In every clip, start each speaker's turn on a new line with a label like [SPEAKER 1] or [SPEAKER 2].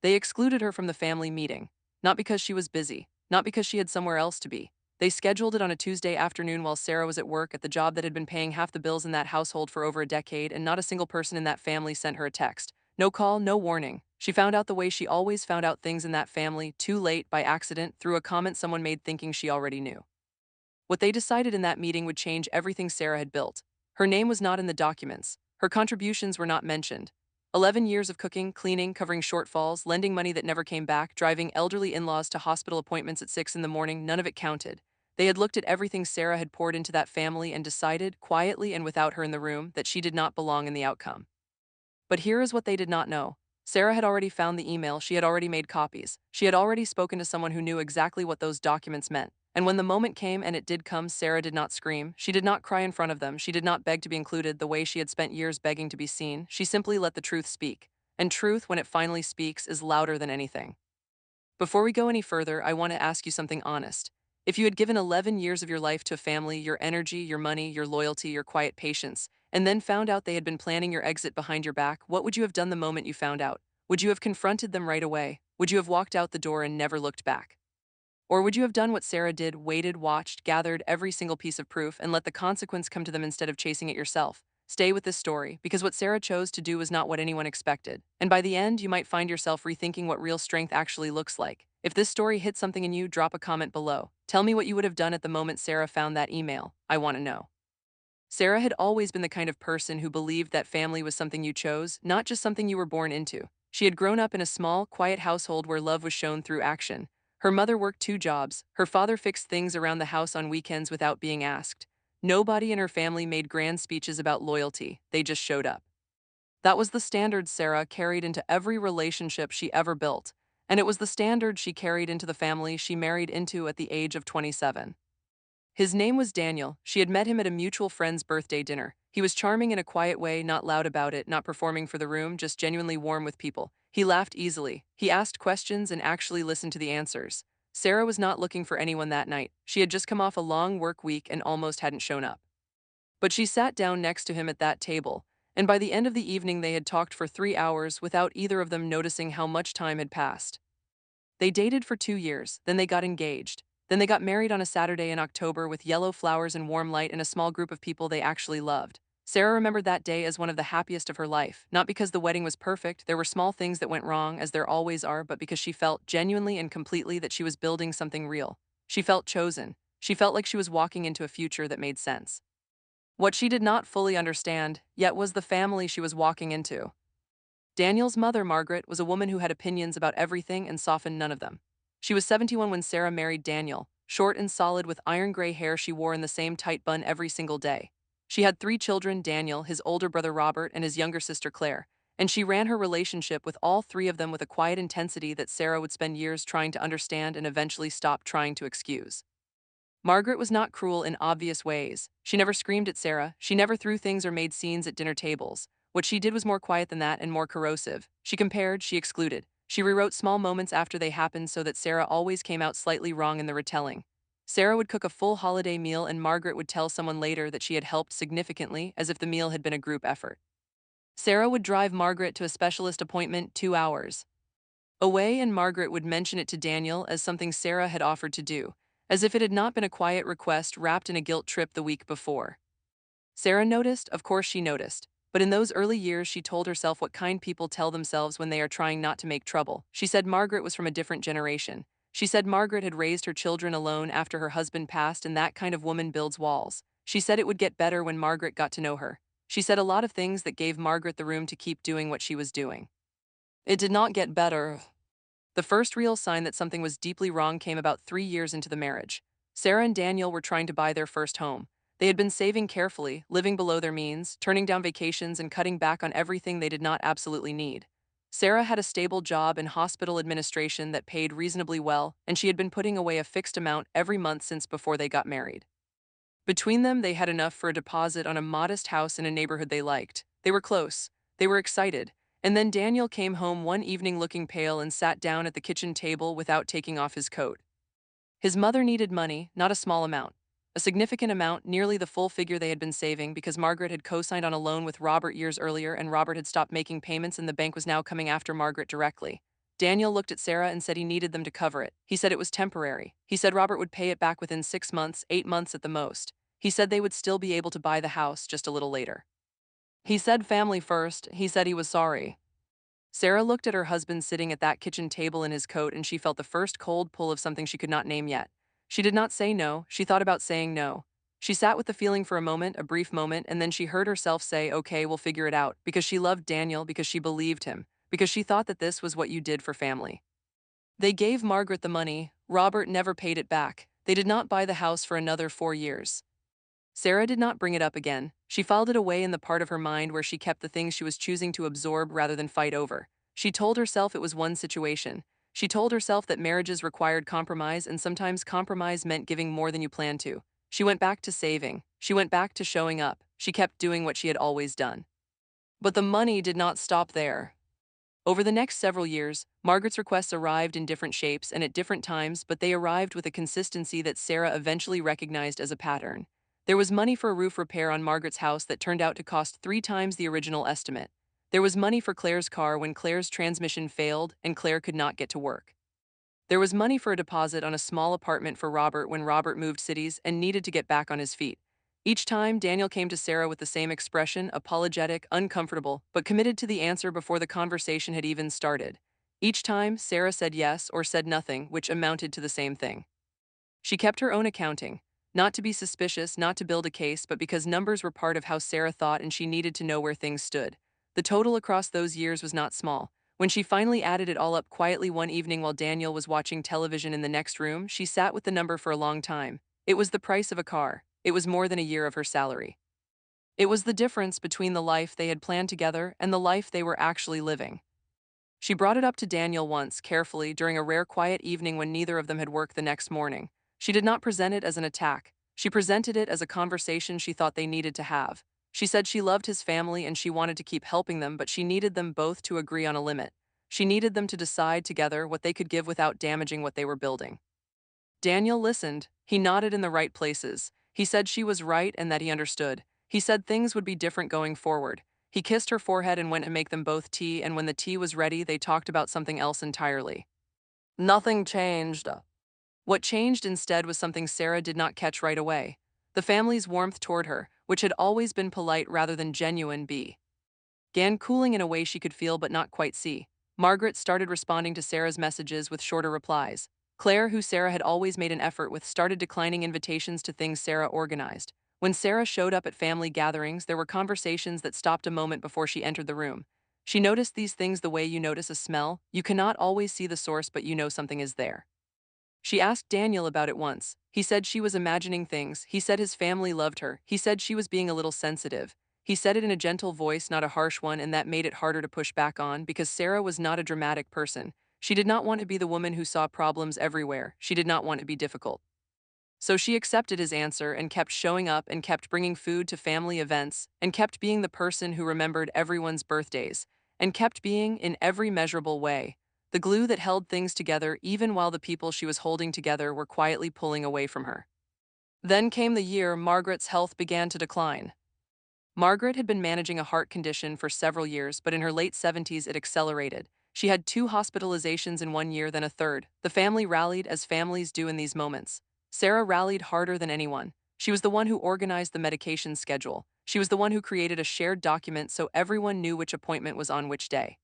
[SPEAKER 1] They excluded her from the family meeting, not because she was busy, not because she had somewhere else to be. They scheduled it on a Tuesday afternoon while Sara was at work at the job that had been paying half the bills in that household for over a decade, and not a single person in that family sent her a text. No call, no warning. She found out the way she always found out things in that family, too late, by accident, through a comment someone made thinking she already knew. What they decided in that meeting would change everything Sara had built. Her name was not in the documents. Her contributions were not mentioned. 11 years of cooking, cleaning, covering shortfalls, lending money that never came back, driving elderly in-laws to hospital appointments at 6 in the morning, none of it counted. They had looked at everything Sara had poured into that family and decided, quietly and without her in the room, that she did not belong in the outcome. But here is what they did not know. Sara had already found the email, she had already made copies. She had already spoken to someone who knew exactly what those documents meant. And when the moment came, and it did come, Sara did not scream. She did not cry in front of them. She did not beg to be included the way she had spent years begging to be seen. She simply let the truth speak. And truth, when it finally speaks, is louder than anything. Before we go any further, I want to ask you something honest. If you had given 11 years of your life to a family, your energy, your money, your loyalty, your quiet patience, and then found out they had been planning your exit behind your back, what would you have done the moment you found out? Would you have confronted them right away? Would you have walked out the door and never looked back? Or would you have done what Sara did, waited, watched, gathered every single piece of proof, and let the consequence come to them instead of chasing it yourself? Stay with this story, because what Sara chose to do was not what anyone expected. And by the end, you might find yourself rethinking what real strength actually looks like. If this story hit something in you, drop a comment below. Tell me what you would have done at the moment Sara found that email. I want to know. Sara had always been the kind of person who believed that family was something you chose, not just something you were born into. She had grown up in a small, quiet household where love was shown through action. Her mother worked 2 jobs. Her father fixed things around the house on weekends without being asked. Nobody in her family made grand speeches about loyalty. They just showed up. That was the standard Sara carried into every relationship she ever built. And it was the standard she carried into the family she married into at the age of 27. His name was Daniel. She had met him at a mutual friend's birthday dinner. He was charming in a quiet way, not loud about it, not performing for the room, just genuinely warm with people. He laughed easily. He asked questions and actually listened to the answers. Sara was not looking for anyone that night. She had just come off a long work week and almost hadn't shown up. But she sat down next to him at that table, and by the end of the evening they had talked for 3 hours without either of them noticing how much time had passed. They dated for 2 years, then they got engaged. Then they got married on a Saturday in October with yellow flowers and warm light and a small group of people they actually loved. Sara remembered that day as one of the happiest of her life, not because the wedding was perfect, there were small things that went wrong, as there always are, but because she felt genuinely and completely that she was building something real. She felt chosen. She felt like she was walking into a future that made sense. What she did not fully understand, yet, was the family she was walking into. Daniel's mother, Margaret, was a woman who had opinions about everything and softened none of them. She was 71 when Sara married Daniel, short and solid with iron gray hair she wore in the same tight bun every single day. She had 3 children, Daniel, his older brother Robert, and his younger sister Claire, and she ran her relationship with all 3 of them with a quiet intensity that Sara would spend years trying to understand and eventually stop trying to excuse. Margaret was not cruel in obvious ways. She never screamed at Sara. She never threw things or made scenes at dinner tables. What she did was more quiet than that and more corrosive. She compared, she excluded. She rewrote small moments after they happened so that Sara always came out slightly wrong in the retelling. Sara would cook a full holiday meal and Margaret would tell someone later that she had helped significantly, as if the meal had been a group effort. Sara would drive Margaret to a specialist appointment 2 hours away, and Margaret would mention it to Daniel as something Sara had offered to do, as if it had not been a quiet request wrapped in a guilt trip the week before. Sara noticed, of course she noticed, but in those early years she told herself what kind people tell themselves when they are trying not to make trouble. She said Margaret was from a different generation. She said Margaret had raised her children alone after her husband passed, and that kind of woman builds walls. She said it would get better when Margaret got to know her. She said a lot of things that gave Margaret the room to keep doing what she was doing. It did not get better. The first real sign that something was deeply wrong came about 3 years into the marriage. Sara and Daniel were trying to buy their first home. They had been saving carefully, living below their means, turning down vacations and cutting back on everything they did not absolutely need. Sara had a stable job in hospital administration that paid reasonably well, and she had been putting away a fixed amount every month since before they got married. Between them, they had enough for a deposit on a modest house in a neighborhood they liked. They were close. They were excited. And then Daniel came home one evening looking pale and sat down at the kitchen table without taking off his coat. His mother needed money, not a small amount. A significant amount, nearly the full figure they had been saving, because Margaret had co-signed on a loan with Robert years earlier and Robert had stopped making payments and the bank was now coming after Margaret directly. Daniel looked at Sara and said he needed them to cover it. He said it was temporary. He said Robert would pay it back within 6 months, 8 months at the most. He said they would still be able to buy the house just a little later. He said family first. He said he was sorry. Sara looked at her husband sitting at that kitchen table in his coat and she felt the first cold pull of something she could not name yet. She did not say no, she thought about saying no. She sat with the feeling for a moment, a brief moment, and then she heard herself say, okay, we'll figure it out, because she loved Daniel, because she believed him, because she thought that this was what you did for family. They gave Margaret the money. Robert never paid it back. They did not buy the house for another 4 years. Sara did not bring it up again. She filed it away in the part of her mind where she kept the things she was choosing to absorb rather than fight over. She told herself it was one situation. She told herself that marriages required compromise, and sometimes compromise meant giving more than you planned to. She went back to saving. She went back to showing up. She kept doing what she had always done. But the money did not stop there. Over the next several years, Margaret's requests arrived in different shapes and at different times, but they arrived with a consistency that Sara eventually recognized as a pattern. There was money for a roof repair on Margaret's house that turned out to cost 3 times the original estimate. There was money for Claire's car when Claire's transmission failed and Claire could not get to work. There was money for a deposit on a small apartment for Robert when Robert moved cities and needed to get back on his feet. Each time, Daniel came to Sara with the same expression, apologetic, uncomfortable, but committed to the answer before the conversation had even started. Each time, Sara said yes or said nothing, which amounted to the same thing. She kept her own accounting, not to be suspicious, not to build a case, but because numbers were part of how Sara thought and she needed to know where things stood. The total across those years was not small. When she finally added it all up quietly one evening while Daniel was watching television in the next room, she sat with the number for a long time. It was the price of a car. It was more than a year of her salary. It was the difference between the life they had planned together and the life they were actually living. She brought it up to Daniel once, carefully, during a rare quiet evening when neither of them had work the next morning. She did not present it as an attack. She presented it as a conversation she thought they needed to have. She said she loved his family and she wanted to keep helping them, but she needed them both to agree on a limit. She needed them to decide together what they could give without damaging what they were building. Daniel listened. He nodded in the right places. He said she was right and that he understood. He said things would be different going forward. He kissed her forehead and went to make them both tea, and when the tea was ready, they talked about something else entirely. Nothing changed. What changed instead was something Sara did not catch right away. The family's warmth toward her, which had always been polite rather than genuine, began cooling in a way she could feel but not quite see. Margaret started responding to Sara's messages with shorter replies. Claire, who Sara had always made an effort with, started declining invitations to things Sara organized. When Sara showed up at family gatherings, there were conversations that stopped a moment before she entered the room. She noticed these things the way you notice a smell. You cannot always see the source, but you know something is there. She asked Daniel about it once. He said she was imagining things. He said his family loved her. He said she was being a little sensitive. He said it in a gentle voice, not a harsh one, and that made it harder to push back on because Sara was not a dramatic person. She did not want to be the woman who saw problems everywhere. She did not want to be difficult. So she accepted his answer and kept showing up and kept bringing food to family events and kept being the person who remembered everyone's birthdays and kept being, in every measurable way, the glue that held things together even while the people she was holding together were quietly pulling away from her. Then came the year Margaret's health began to decline. Margaret had been managing a heart condition for several years, but in her late 70s it accelerated. She had 2 hospitalizations in 1 year, then a third. The family rallied as families do in these moments. Sara rallied harder than anyone. She was the one who organized the medication schedule. She was the one who created a shared document so everyone knew which appointment was on which day.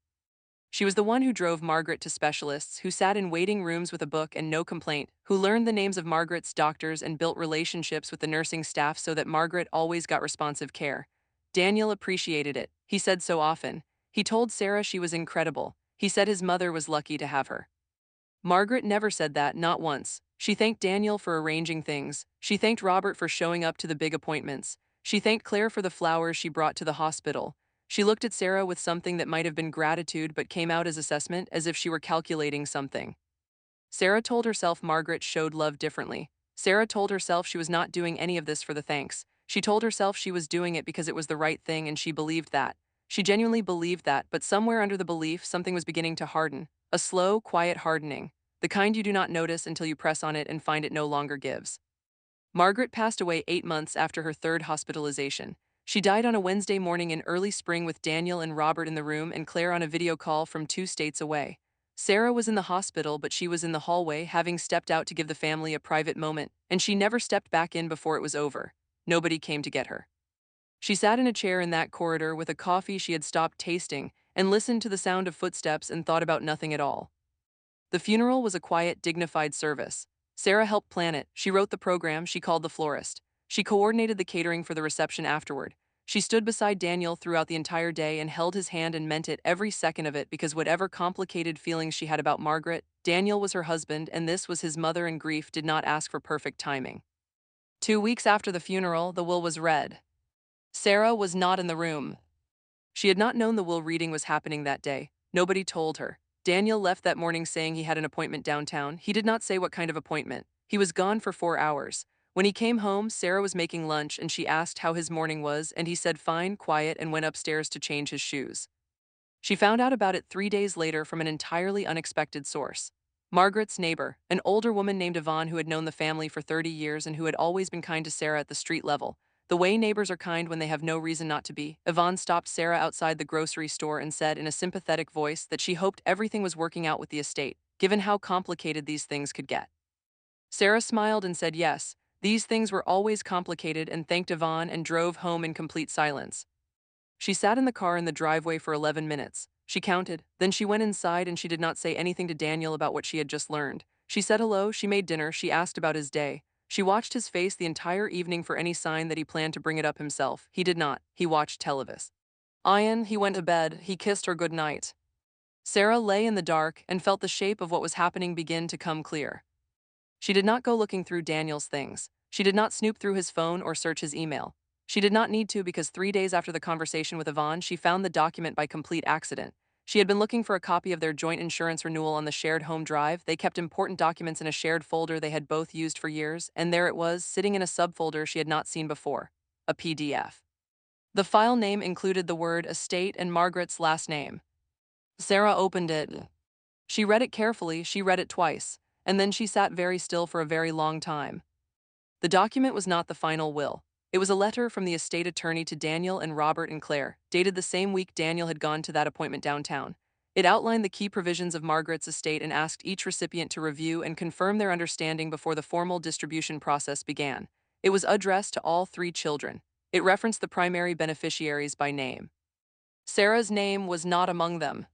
[SPEAKER 1] She was the one who drove Margaret to specialists, who sat in waiting rooms with a book and no complaint, who learned the names of Margaret's doctors and built relationships with the nursing staff so that Margaret always got responsive care. Daniel appreciated it. He said so often. He told Sara she was incredible. He said his mother was lucky to have her. Margaret never said that, not once. She thanked Daniel for arranging things. She thanked Robert for showing up to the big appointments. She thanked Claire for the flowers she brought to the hospital. She looked at Sara with something that might have been gratitude but came out as assessment, as if she were calculating something. Sara told herself Margaret showed love differently. Sara told herself she was not doing any of this for the thanks. She told herself she was doing it because it was the right thing, and she believed that. She genuinely believed that, but somewhere under the belief, something was beginning to harden. A slow, quiet hardening. The kind you do not notice until you press on it and find it no longer gives. Margaret passed away 8 months after her third hospitalization. She died on a Wednesday morning in early spring with Daniel and Robert in the room and Claire on a video call from 2 states away. Sara was in the hospital, but she was in the hallway, having stepped out to give the family a private moment, and she never stepped back in before it was over. Nobody came to get her. She sat in a chair in that corridor with a coffee she had stopped tasting and listened to the sound of footsteps and thought about nothing at all. The funeral was a quiet, dignified service. Sara helped plan it. She wrote the program, she called the florist. She coordinated the catering for the reception afterward. She stood beside Daniel throughout the entire day and held his hand and meant it every second of it, because whatever complicated feelings she had about Margaret, Daniel was her husband and this was his mother, and grief did not ask for perfect timing. 2 weeks after the funeral, the will was read. Sara was not in the room. She had not known the will reading was happening that day. Nobody told her. Daniel left that morning saying he had an appointment downtown. He did not say what kind of appointment. He was gone for 4 hours. When he came home, Sara was making lunch and she asked how his morning was, and he said fine, quiet, and went upstairs to change his shoes. She found out about it 3 days later from an entirely unexpected source. Margaret's neighbor, an older woman named Yvonne who had known the family for 30 years and who had always been kind to Sara at the street level. The way neighbors are kind when they have no reason not to be. Yvonne stopped Sara outside the grocery store and said in a sympathetic voice that she hoped everything was working out with the estate, given how complicated these things could get. Sara smiled and said yes, these things were always complicated, and thanked Yvonne and drove home in complete silence. She sat in the car in the driveway for 11 minutes. She counted, then she went inside and she did not say anything to Daniel about what she had just learned. She said hello, she made dinner, she asked about his day. She watched his face the entire evening for any sign that he planned to bring it up himself. He did not. He watched televis. Ian, he went to bed, he kissed her good night. Sara lay in the dark and felt the shape of what was happening begin to come clear. She did not go looking through Daniel's things. She did not snoop through his phone or search his email. She did not need to, because 3 days after the conversation with Yvonne, she found the document by complete accident. She had been looking for a copy of their joint insurance renewal on the shared home drive. They kept important documents in a shared folder they had both used for years, and there it was, sitting in a subfolder she had not seen before. A PDF. The file name included the word estate and Margaret's last name. Sara opened it. She read it carefully, she read it twice, and then she sat very still for a very long time. The document was not the final will. It was a letter from the estate attorney to Daniel and Robert and Claire, dated the same week Daniel had gone to that appointment downtown. It outlined the key provisions of Margaret's estate and asked each recipient to review and confirm their understanding before the formal distribution process began. It was addressed to all 3 children. It referenced the primary beneficiaries by name. Sara's name was not among them.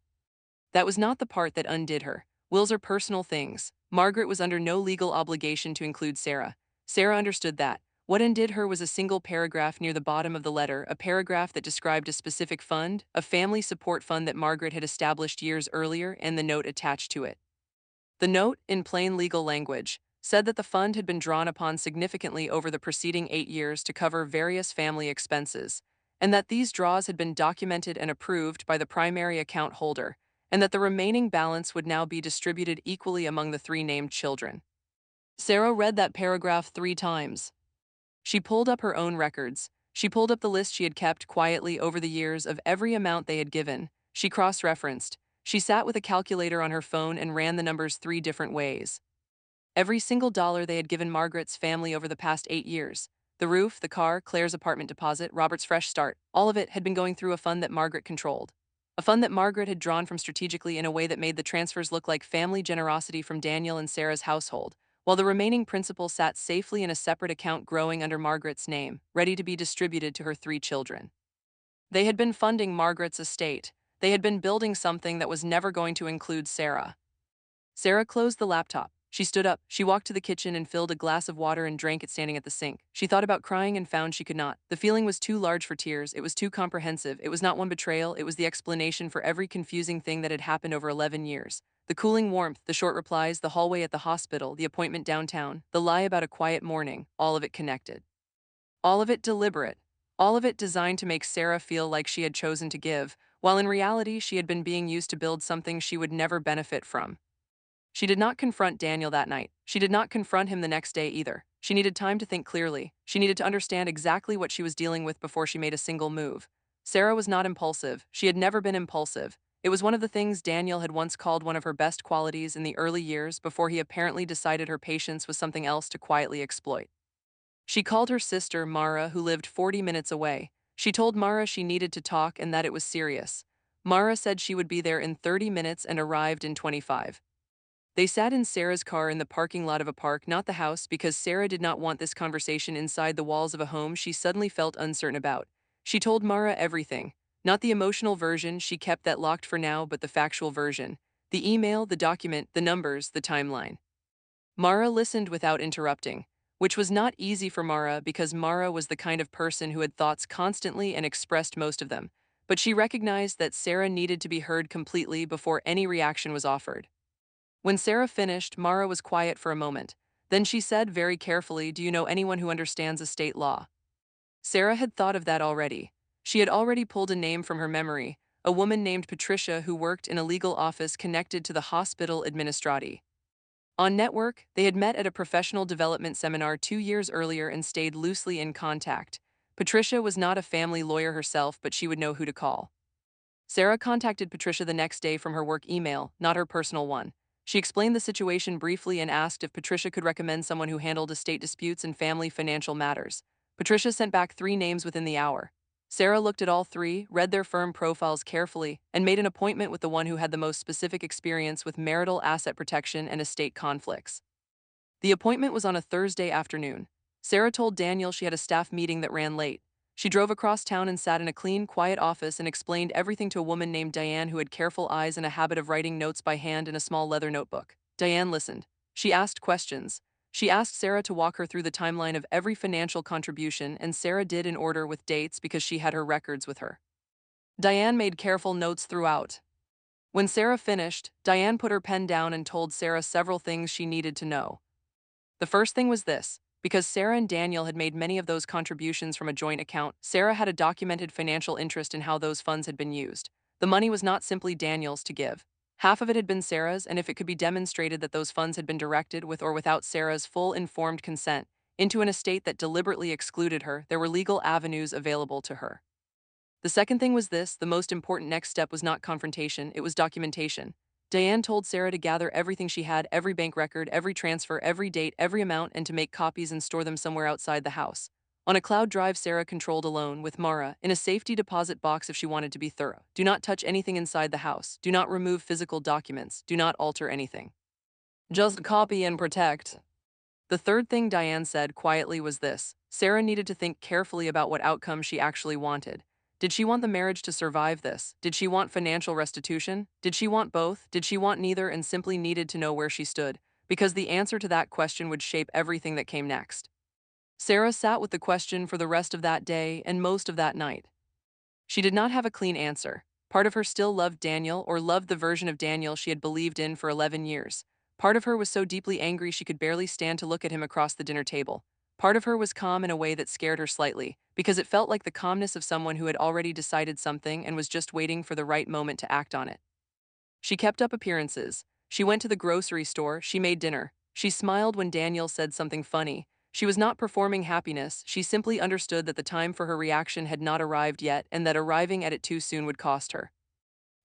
[SPEAKER 1] That was not the part that undid her. Wills are personal things. Margaret was under no legal obligation to include Sara. Sara understood that. What undid her was a single paragraph near the bottom of the letter, a paragraph that described a specific fund, a family support fund that Margaret had established years earlier, and the note attached to it. The note, in plain legal language, said that the fund had been drawn upon significantly over the preceding 8 years to cover various family expenses, and that these draws had been documented and approved by the primary account holder, and that the remaining balance would now be distributed equally among the 3 named children. Sara read that paragraph 3 times. She pulled up her own records. She pulled up the list she had kept quietly over the years of every amount they had given. She cross-referenced. She sat with a calculator on her phone and ran the numbers 3 different ways. Every single dollar they had given Margaret's family over the past 8 years. The roof, the car, Claire's apartment deposit, Robert's fresh start, all of it had been going through a fund that Margaret controlled. A fund that Margaret had drawn from strategically in a way that made the transfers look like family generosity from Daniel and Sara's household, while the remaining principal sat safely in a separate account growing under Margaret's name, ready to be distributed to her 3 children. They had been funding Margaret's estate. They had been building something that was never going to include Sara. Sara closed the laptop. She stood up, she walked to the kitchen and filled a glass of water and drank it standing at the sink. She thought about crying and found she could not. The feeling was too large for tears, it was too comprehensive, it was not one betrayal, it was the explanation for every confusing thing that had happened over 11 years. The cooling warmth, the short replies, the hallway at the hospital, the appointment downtown, the lie about a quiet morning, all of it connected. All of it deliberate. All of it designed to make Sara feel like she had chosen to give, while in reality she had been being used to build something she would never benefit from. She did not confront Daniel that night. She did not confront him the next day either. She needed time to think clearly. She needed to understand exactly what she was dealing with before she made a single move. Sara was not impulsive. She had never been impulsive. It was one of the things Daniel had once called one of her best qualities in the early years before he apparently decided her patience was something else to quietly exploit. She called her sister, Mara, who lived 40 minutes away. She told Mara she needed to talk and that it was serious. Mara said she would be there in 30 minutes and arrived in 25. They sat in Sarah's car in the parking lot of a park, not the house, because Sara did not want this conversation inside the walls of a home she suddenly felt uncertain about. She told Mara everything. Not the emotional version, she kept that locked for now, but the factual version. The email, the document, the numbers, the timeline. Mara listened without interrupting, which was not easy for Mara because Mara was the kind of person who had thoughts constantly and expressed most of them. But she recognized that Sara needed to be heard completely before any reaction was offered. When Sara finished, Mara was quiet for a moment. Then she said very carefully, "Do you know anyone who understands estate law?" Sara had thought of that already. She had already pulled a name from her memory, a woman named Patricia who worked in a legal office connected to the hospital administrati. On network, they had met at a professional development seminar 2 years earlier and stayed loosely in contact. Patricia was not a family lawyer herself, but she would know who to call. Sara contacted Patricia the next day from her work email, not her personal one. She explained the situation briefly and asked if Patricia could recommend someone who handled estate disputes and family financial matters. Patricia sent back 3 names within the hour. Sara looked at all three, read their firm profiles carefully, and made an appointment with the one who had the most specific experience with marital asset protection and estate conflicts. The appointment was on a Thursday afternoon. Sara told Daniel she had a staff meeting that ran late. She drove across town and sat in a clean, quiet office and explained everything to a woman named Diane who had careful eyes and a habit of writing notes by hand in a small leather notebook. Diane listened. She asked questions. She asked Sara to walk her through the timeline of every financial contribution, and Sara did in order with dates because she had her records with her. Diane made careful notes throughout. When Sara finished, Diane put her pen down and told Sara several things she needed to know. The first thing was this. Because Sara and Daniel had made many of those contributions from a joint account, Sara had a documented financial interest in how those funds had been used. The money was not simply Daniel's to give. Half of it had been Sara's, and if it could be demonstrated that those funds had been directed with or without Sara's full informed consent into an estate that deliberately excluded her, there were legal avenues available to her. The second thing was this: the most important next step was not confrontation, it was documentation. Diane told Sara to gather everything she had, every bank record, every transfer, every date, every amount, and to make copies and store them somewhere outside the house. On a cloud drive Sara controlled alone, with Mara, in a safety deposit box if she wanted to be thorough. Do not touch anything inside the house. Do not remove physical documents. Do not alter anything. Just copy and protect. The third thing Diane said quietly was this: Sara needed to think carefully about what outcome she actually wanted. Did she want the marriage to survive this? Did she want financial restitution? Did she want both? Did she want neither and simply needed to know where she stood? Because the answer to that question would shape everything that came next. Sara sat with the question for the rest of that day and most of that night. She did not have a clean answer. Part of her still loved Daniel, or loved the version of Daniel she had believed in for 11 years. Part of her was so deeply angry she could barely stand to look at him across the dinner table. Part of her was calm in a way that scared her slightly, because it felt like the calmness of someone who had already decided something and was just waiting for the right moment to act on it. She kept up appearances. She went to the grocery store, she made dinner. She smiled when Daniel said something funny. She was not performing happiness, she simply understood that the time for her reaction had not arrived yet and that arriving at it too soon would cost her.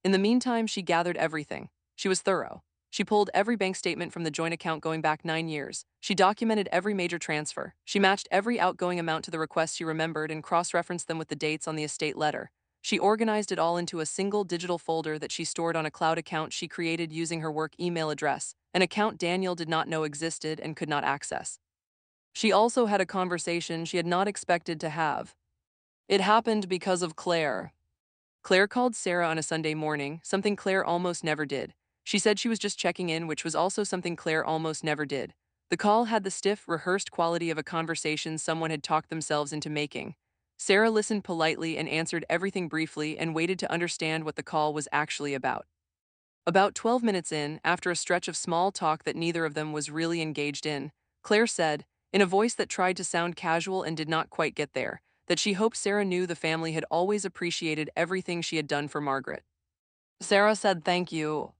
[SPEAKER 1] In the meantime, she gathered everything. She was thorough. She pulled every bank statement from the joint account going back 9 years. She documented every major transfer. She matched every outgoing amount to the requests she remembered and cross-referenced them with the dates on the estate letter. She organized it all into a single digital folder that she stored on a cloud account she created using her work email address, an account Daniel did not know existed and could not access. She also had a conversation she had not expected to have. It happened because of Claire. Claire called Sara on a Sunday morning, something Claire almost never did. She said she was just checking in, which was also something Claire almost never did. The call had the stiff, rehearsed quality of a conversation someone had talked themselves into making. Sara listened politely and answered everything briefly and waited to understand what the call was actually about. About 12 minutes in, after a stretch of small talk that neither of them was really engaged in, Claire said, in a voice that tried to sound casual and did not quite get there, that she hoped Sara knew the family had always appreciated everything she had done for Margaret. Sara said thank you.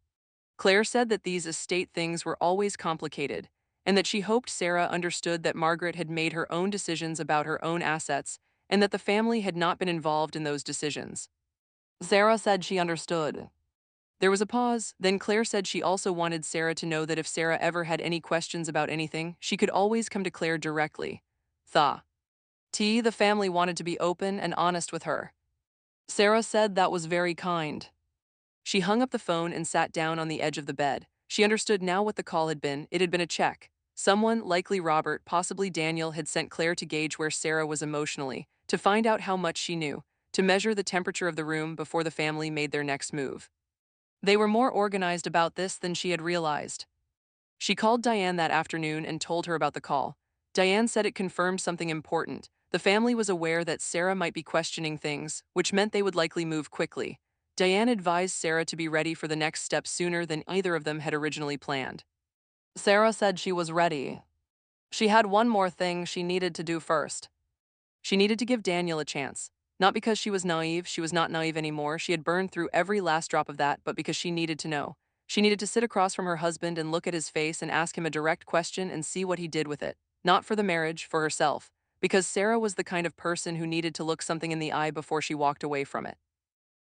[SPEAKER 1] Claire said that these estate things were always complicated, and that she hoped Sara understood that Margaret had made her own decisions about her own assets, and that the family had not been involved in those decisions. Sara said she understood. There was a pause, then Claire said she also wanted Sara to know that if Sara ever had any questions about anything, she could always come to Claire directly. The family wanted to be open and honest with her. Sara said that was very kind. She hung up the phone and sat down on the edge of the bed. She understood now what the call had been. It had been a check. Someone, likely Robert, possibly Daniel, had sent Claire to gauge where Sara was emotionally, to find out how much she knew, to measure the temperature of the room before the family made their next move. They were more organized about this than she had realized. She called Diane that afternoon and told her about the call. Diane said it confirmed something important. The family was aware that Sara might be questioning things, which meant they would likely move quickly. Diane advised Sara to be ready for the next step sooner than either of them had originally planned. Sara said she was ready. She had one more thing she needed to do first. She needed to give Daniel a chance. Not because she was not naive anymore, she had burned through every last drop of that, but because she needed to know. She needed to sit across from her husband and look at his face and ask him a direct question and see what he did with it. Not for the marriage, for herself. Because Sara was the kind of person who needed to look something in the eye before she walked away from it.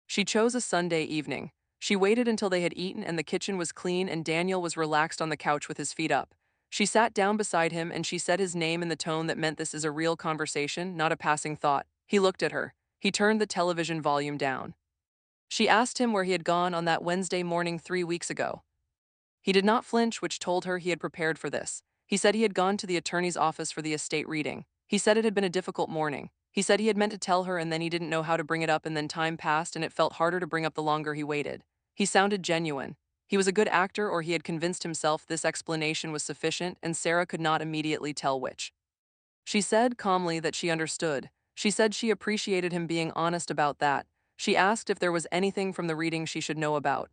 [SPEAKER 1] She chose a Sunday evening. She waited until they had eaten and the kitchen was clean and Daniel was relaxed on the couch with his feet up. She sat down beside him and she said his name in the tone that meant this is a real conversation, not a passing thought. He looked at her. He turned the television volume down. She asked him where he had gone on that Wednesday morning 3 weeks ago. He did not flinch, which told her he had prepared for this. He said he had gone to the attorney's office for the estate reading. He said it had been a difficult morning. He said he had meant to tell her and then he didn't know how to bring it up and then time passed and it felt harder to bring up the longer he waited. He sounded genuine. He was a good actor or he had convinced himself this explanation was sufficient and Sara could not immediately tell which. She said calmly that she understood. She said she appreciated him being honest about that. She asked if there was anything from the reading she should know about.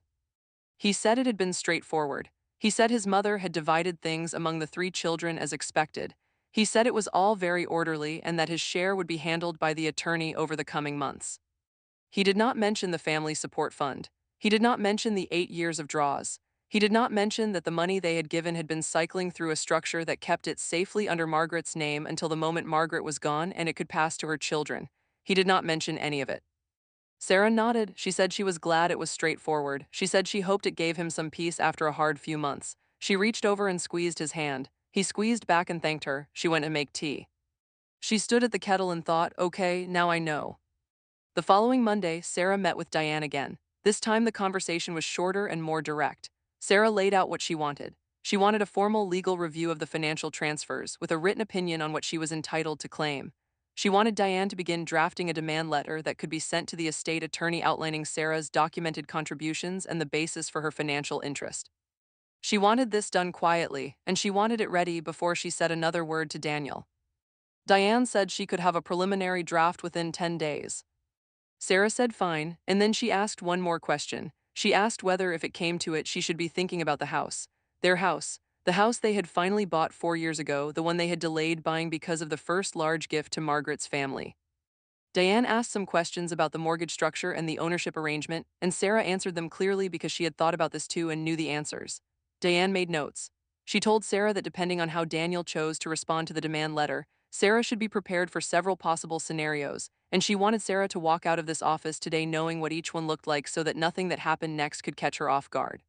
[SPEAKER 1] He said it had been straightforward. He said his mother had divided things among the 3 children as expected. He said it was all very orderly and that his share would be handled by the attorney over the coming months. He did not mention the family support fund. He did not mention the 8 years of draws. He did not mention that the money they had given had been cycling through a structure that kept it safely under Margaret's name until the moment Margaret was gone and it could pass to her children. He did not mention any of it. Sara nodded. She said she was glad it was straightforward. She said she hoped it gave him some peace after a hard few months. She reached over and squeezed his hand. He squeezed back and thanked her. She went to make tea. She stood at the kettle and thought, okay, now I know. The following Monday, Sara met with Diane again. This time the conversation was shorter and more direct. Sara laid out what she wanted. She wanted a formal legal review of the financial transfers, with a written opinion on what she was entitled to claim. She wanted Diane to begin drafting a demand letter that could be sent to the estate attorney outlining Sara's documented contributions and the basis for her financial interest. She wanted this done quietly, and she wanted it ready before she said another word to Daniel. Diane said she could have a preliminary draft within 10 days. Sara said fine, and then she asked one more question. She asked whether, if it came to it, she should be thinking about the house. Their house. The house they had finally bought 4 years ago, the one they had delayed buying because of the first large gift to Margaret's family. Diane asked some questions about the mortgage structure and the ownership arrangement, and Sara answered them clearly because she had thought about this too and knew the answers. Diane made notes. She told Sara that depending on how Daniel chose to respond to the demand letter, Sara should be prepared for several possible scenarios, and she wanted Sara to walk out of this office today knowing what each one looked like so that nothing that happened next could catch her off guard.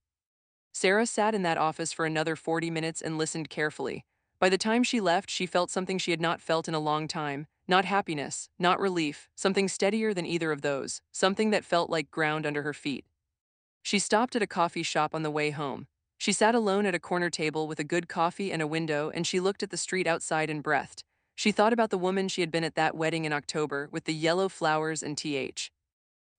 [SPEAKER 1] Sara sat in that office for another 40 minutes and listened carefully. By the time she left, she felt something she had not felt in a long time. Not happiness, not relief, something steadier than either of those, something that felt like ground under her feet. She stopped at a coffee shop on the way home. She sat alone at a corner table with a good coffee and a window, and she looked at the street outside and breathed. She thought about the woman she had been at that wedding in October with the yellow flowers and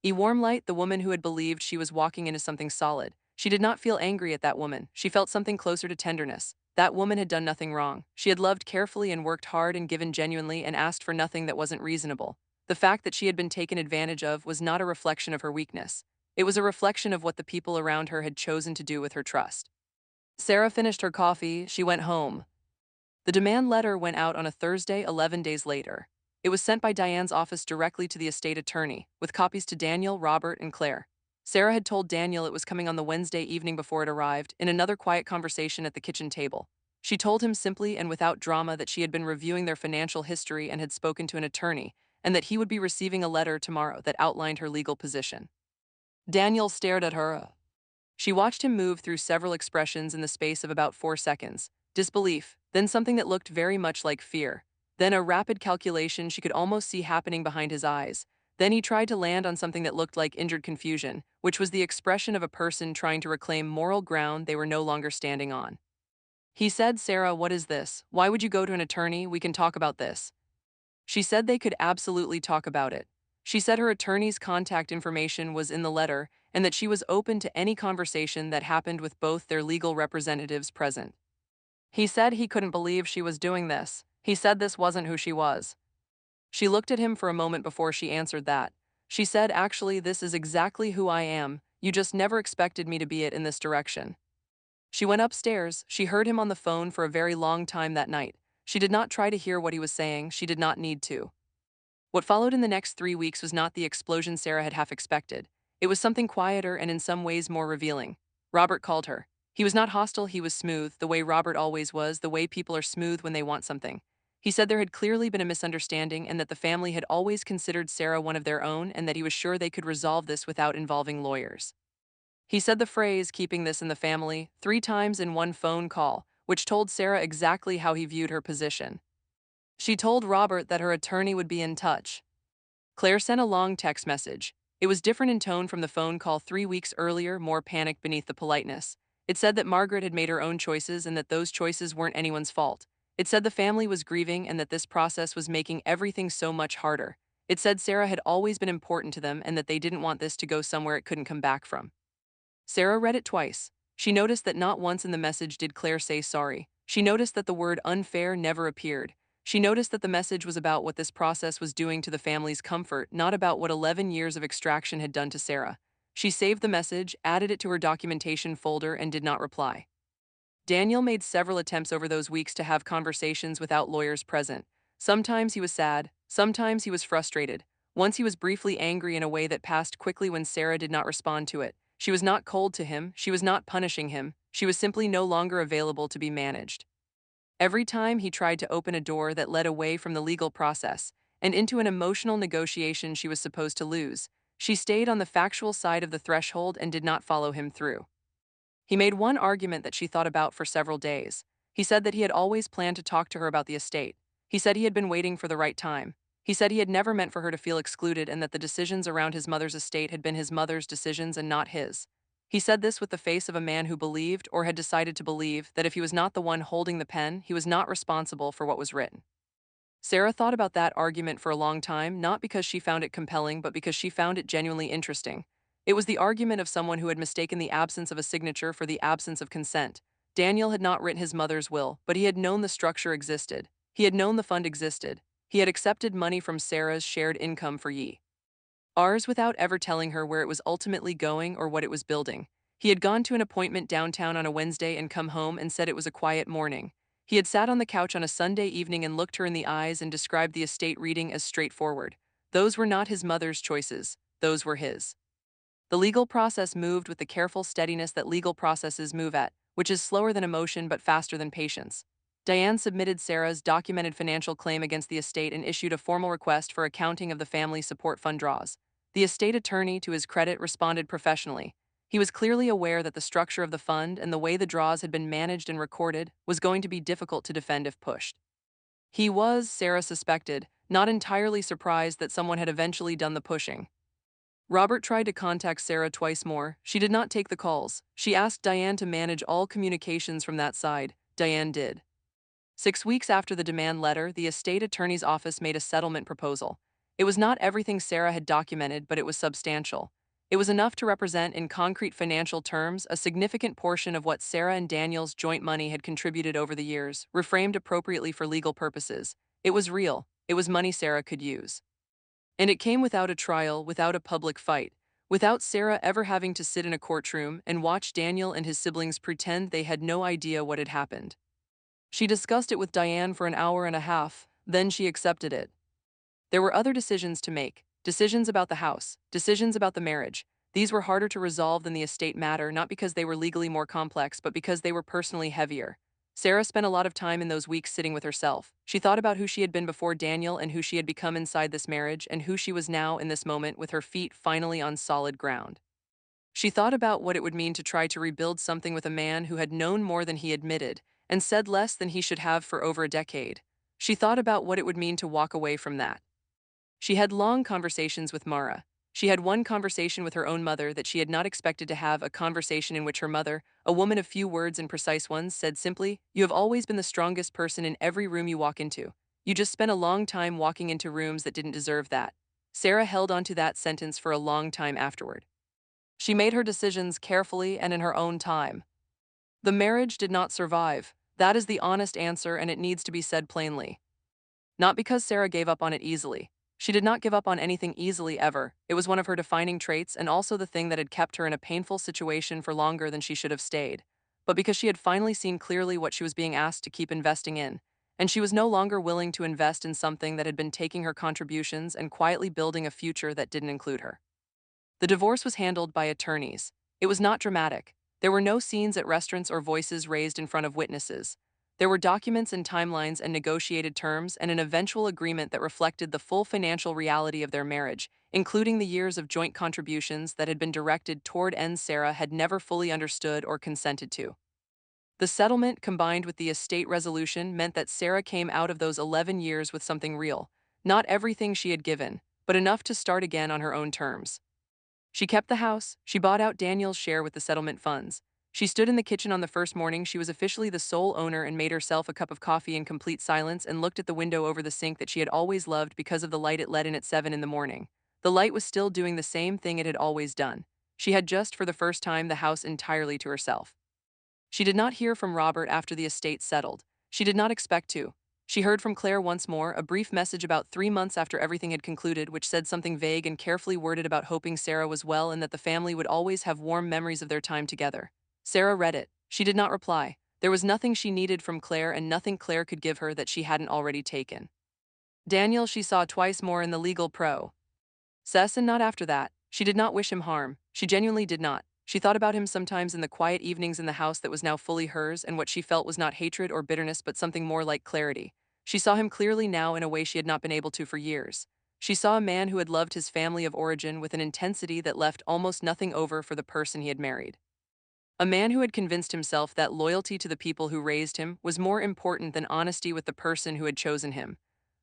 [SPEAKER 1] warm light, the woman who had believed she was walking into something solid. She did not feel angry at that woman. She felt something closer to tenderness. That woman had done nothing wrong. She had loved carefully and worked hard and given genuinely and asked for nothing that wasn't reasonable. The fact that she had been taken advantage of was not a reflection of her weakness. It was a reflection of what the people around her had chosen to do with her trust. Sara finished her coffee. She went home. The demand letter went out on a Thursday, 11 days later. It was sent by Diane's office directly to the estate attorney, with copies to Daniel, Robert, and Claire. Sara had told Daniel it was coming on the Wednesday evening before it arrived, in another quiet conversation at the kitchen table. She told him simply and without drama that she had been reviewing their financial history and had spoken to an attorney, and that he would be receiving a letter tomorrow that outlined her legal position. Daniel stared at her. She watched him move through several expressions in the space of about 4 seconds. Disbelief, then something that looked very much like fear, then a rapid calculation she could almost see happening behind his eyes, Then he tried to land on something that looked like injured confusion, which was the expression of a person trying to reclaim moral ground they were no longer standing on. He said, "Sara, what is this? Why would you go to an attorney? We can talk about this." She said they could absolutely talk about it. She said her attorney's contact information was in the letter and that she was open to any conversation that happened with both their legal representatives present. He said he couldn't believe she was doing this. He said this wasn't who she was. She looked at him for a moment before she answered that. She said, "Actually, this is exactly who I am. You just never expected me to be it in this direction." She went upstairs. She heard him on the phone for a very long time that night. She did not try to hear what he was saying. She did not need to. What followed in the next 3 weeks was not the explosion Sara had half expected. It was something quieter and in some ways more revealing. Robert called her. He was not hostile, he was smooth, the way Robert always was, the way people are smooth when they want something. He said there had clearly been a misunderstanding and that the family had always considered Sara one of their own and that he was sure they could resolve this without involving lawyers. He said the phrase, "keeping this in the family," 3 times in one phone call, which told Sara exactly how he viewed her position. She told Robert that her attorney would be in touch. Claire sent a long text message. It was different in tone from the phone call 3 weeks earlier, more panic beneath the politeness. It said that Margaret had made her own choices and that those choices weren't anyone's fault. It said the family was grieving and that this process was making everything so much harder. It said Sara had always been important to them and that they didn't want this to go somewhere it couldn't come back from. Sara read it twice. She noticed that not once in the message did Claire say sorry. She noticed that the word unfair never appeared. She noticed that the message was about what this process was doing to the family's comfort, not about what 11 years of extraction had done to Sara. She saved the message, added it to her documentation folder, and did not reply. Daniel made several attempts over those weeks to have conversations without lawyers present. Sometimes he was sad, sometimes he was frustrated. Once he was briefly angry in a way that passed quickly when Sara did not respond to it. She was not cold to him, she was not punishing him, she was simply no longer available to be managed. Every time he tried to open a door that led away from the legal process and into an emotional negotiation she was supposed to lose, she stayed on the factual side of the threshold and did not follow him through. He made one argument that she thought about for several days. He said that he had always planned to talk to her about the estate. He said he had been waiting for the right time. He said he had never meant for her to feel excluded and that the decisions around his mother's estate had been his mother's decisions and not his. He said this with the face of a man who believed, or had decided to believe, that if he was not the one holding the pen, he was not responsible for what was written. Sara thought about that argument for a long time, not because she found it compelling, but because she found it genuinely interesting. It was the argument of someone who had mistaken the absence of a signature for the absence of consent. Daniel had not written his mother's will, but he had known the structure existed. He had known the fund existed. He had accepted money from Sara's shared income for years without ever telling her where it was ultimately going or what it was building. He had gone to an appointment downtown on a Wednesday and come home and said it was a quiet morning. He had sat on the couch on a Sunday evening and looked her in the eyes and described the estate reading as straightforward. Those were not his mother's choices, those were his. The legal process moved with the careful steadiness that legal processes move at, which is slower than emotion but faster than patience. Diane submitted Sara's documented financial claim against the estate and issued a formal request for accounting of the family support fund draws. The estate attorney, to his credit, responded professionally. He was clearly aware that the structure of the fund and the way the draws had been managed and recorded was going to be difficult to defend if pushed. He was, Sara suspected, not entirely surprised that someone had eventually done the pushing. Robert tried to contact Sara twice more. She did not take the calls. She asked Diane to manage all communications from that side. Diane did. 6 weeks after the demand letter, the estate attorney's office made a settlement proposal. It was not everything Sara had documented, but it was substantial. It was enough to represent in concrete financial terms a significant portion of what Sara and Daniel's joint money had contributed over the years, reframed appropriately for legal purposes. It was real. It was money Sara could use. And it came without a trial, without a public fight, without Sara ever having to sit in a courtroom and watch Daniel and his siblings pretend they had no idea what had happened. She discussed it with Diane for an hour and a half, then she accepted it. There were other decisions to make, decisions about the house, decisions about the marriage. These were harder to resolve than the estate matter, not because they were legally more complex, but because they were personally heavier. Sara spent a lot of time in those weeks sitting with herself. She thought about who she had been before Daniel and who she had become inside this marriage and who she was now in this moment with her feet finally on solid ground. She thought about what it would mean to try to rebuild something with a man who had known more than he admitted and said less than he should have for over a decade. She thought about what it would mean to walk away from that. She had long conversations with Mara. She had one conversation with her own mother that she had not expected to have, a conversation in which her mother, a woman of few words and precise ones, said simply, "You have always been the strongest person in every room you walk into. You just spent a long time walking into rooms that didn't deserve that." Sara held on to that sentence for a long time afterward. She made her decisions carefully and in her own time. The marriage did not survive. That is the honest answer, and it needs to be said plainly. Not because Sara gave up on it easily. She did not give up on anything easily ever. It was one of her defining traits and also the thing that had kept her in a painful situation for longer than she should have stayed. But because she had finally seen clearly what she was being asked to keep investing in, and she was no longer willing to invest in something that had been taking her contributions and quietly building a future that didn't include her. The divorce was handled by attorneys. It was not dramatic. There were no scenes at restaurants or voices raised in front of witnesses. There were documents and timelines and negotiated terms and an eventual agreement that reflected the full financial reality of their marriage, including the years of joint contributions that had been directed toward ends Sara had never fully understood or consented to. The settlement, combined with the estate resolution, meant that Sara came out of those 11 years with something real, not everything she had given, but enough to start again on her own terms. She kept the house. She bought out Daniel's share with the settlement funds. She stood in the kitchen on the first morning she was officially the sole owner and made herself a cup of coffee in complete silence and looked at the window over the sink that she had always loved because of the light it let in at 7 in the morning. The light was still doing the same thing it had always done. She had just for the first time the house entirely to herself. She did not hear from Robert after the estate settled. She did not expect to. She heard from Claire once more, a brief message about 3 months after everything had concluded, which said something vague and carefully worded about hoping Sara was well and that the family would always have warm memories of their time together. Sara read it. She did not reply. There was nothing she needed from Claire and nothing Claire could give her that she hadn't already taken. Daniel she saw twice more in the legal process, and not after that. She did not wish him harm. She genuinely did not. She thought about him sometimes in the quiet evenings in the house that was now fully hers, and what she felt was not hatred or bitterness but something more like clarity. She saw him clearly now in a way she had not been able to for years. She saw a man who had loved his family of origin with an intensity that left almost nothing over for the person he had married. A man who had convinced himself that loyalty to the people who raised him was more important than honesty with the person who had chosen him.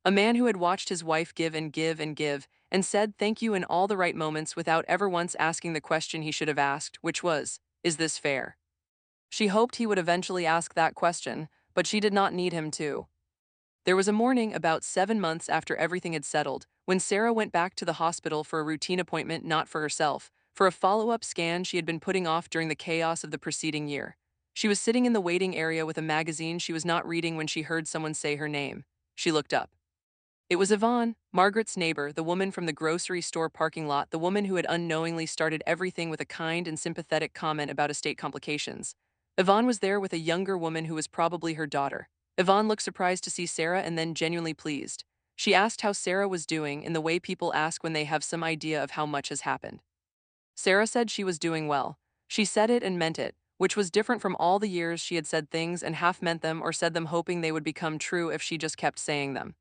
[SPEAKER 1] A man who had watched his wife give and give and give, and said thank you in all the right moments without ever once asking the question he should have asked, which was, "Is this fair?" She hoped he would eventually ask that question, but she did not need him to. There was a morning about 7 months after everything had settled, when Sara went back to the hospital for a routine appointment, not for herself, for a follow-up scan she had been putting off during the chaos of the preceding year. She was sitting in the waiting area with a magazine she was not reading when she heard someone say her name. She looked up. It was Yvonne, Margaret's neighbor, the woman from the grocery store parking lot, the woman who had unknowingly started everything with a kind and sympathetic comment about estate complications. Yvonne was there with a younger woman who was probably her daughter. Yvonne looked surprised to see Sara and then genuinely pleased. She asked how Sara was doing in the way people ask when they have some idea of how much has happened. Sara said she was doing well. She said it and meant it, which was different from all the years she had said things and half meant them or said them hoping they would become true if she just kept saying them.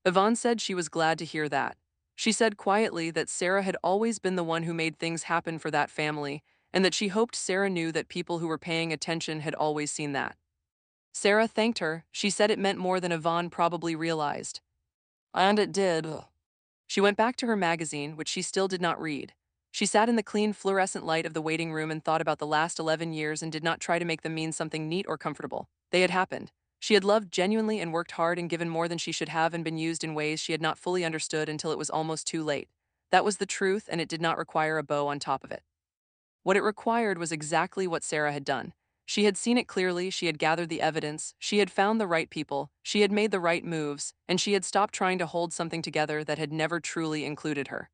[SPEAKER 1] Yvonne said she was glad to hear that. She said quietly that Sara had always been the one who made things happen for that family, and that she hoped Sara knew that people who were paying attention had always seen that. Sara thanked her. She said it meant more than Yvonne probably realized. And it did. She went back to her magazine, which she still did not read. She sat in the clean fluorescent light of the waiting room and thought about the last 11 years and did not try to make them mean something neat or comfortable. They had happened. She had loved genuinely and worked hard and given more than she should have and been used in ways she had not fully understood until it was almost too late. That was the truth, and it did not require a bow on top of it. What it required was exactly what Sara had done. She had seen it clearly, she had gathered the evidence, she had found the right people, she had made the right moves, and she had stopped trying to hold something together that had never truly included her.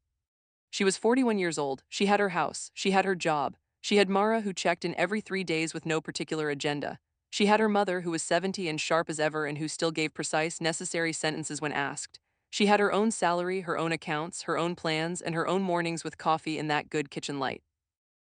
[SPEAKER 1] She was 41 years old, she had her house, she had her job, she had Mara who checked in every 3 days with no particular agenda. She had her mother who was 70 and sharp as ever and who still gave precise, necessary sentences when asked. She had her own salary, her own accounts, her own plans, and her own mornings with coffee in that good kitchen light.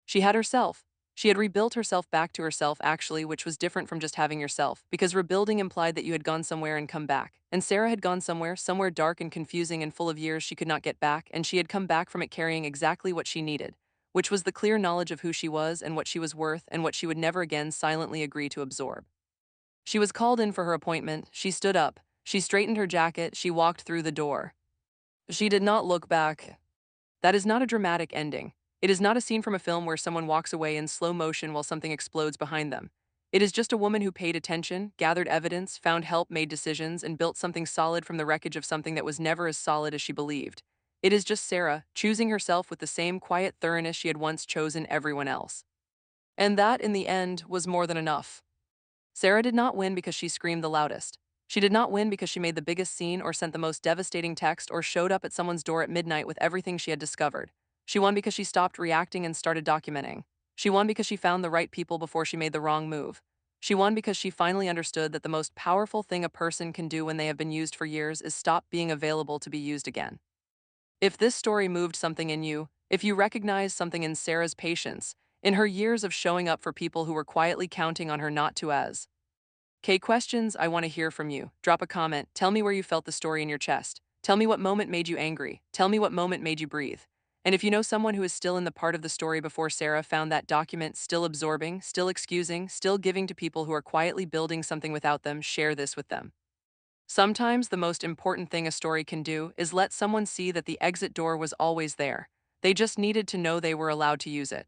[SPEAKER 1] She had herself. She had rebuilt herself back to herself, actually, which was different from just having yourself, because rebuilding implied that you had gone somewhere and come back. And Sara had gone somewhere dark and confusing and full of years she could not get back, and she had come back from it carrying exactly what she needed, which was the clear knowledge of who she was and what she was worth and what she would never again silently agree to absorb. She was called in for her appointment. She stood up. She straightened her jacket. She walked through the door. She did not look back. That is not a dramatic ending. It is not a scene from a film where someone walks away in slow motion while something explodes behind them. It is just a woman who paid attention, gathered evidence, found help, made decisions, and built something solid from the wreckage of something that was never as solid as she believed. It is just Sarah, choosing herself with the same quiet thoroughness she had once chosen everyone else. And that, in the end, was more than enough. Sarah did not win because she screamed the loudest. She did not win because she made the biggest scene or sent the most devastating text or showed up at someone's door at midnight with everything she had discovered. She won because she stopped reacting and started documenting. She won because she found the right people before she made the wrong move. She won because she finally understood that the most powerful thing a person can do when they have been used for years is stop being available to be used again. If this story moved something in you, if you recognize something in Sarah's patience, in her years of showing up for people who were quietly counting on her not to as, okay, questions, I want to hear from you. Drop a comment. Tell me where you felt the story in your chest. Tell me what moment made you angry. Tell me what moment made you breathe. And if you know someone who is still in the part of the story before Sarah found that document, still absorbing, still excusing, still giving to people who are quietly building something without them, share this with them. Sometimes the most important thing a story can do is let someone see that the exit door was always there. They just needed to know they were allowed to use it.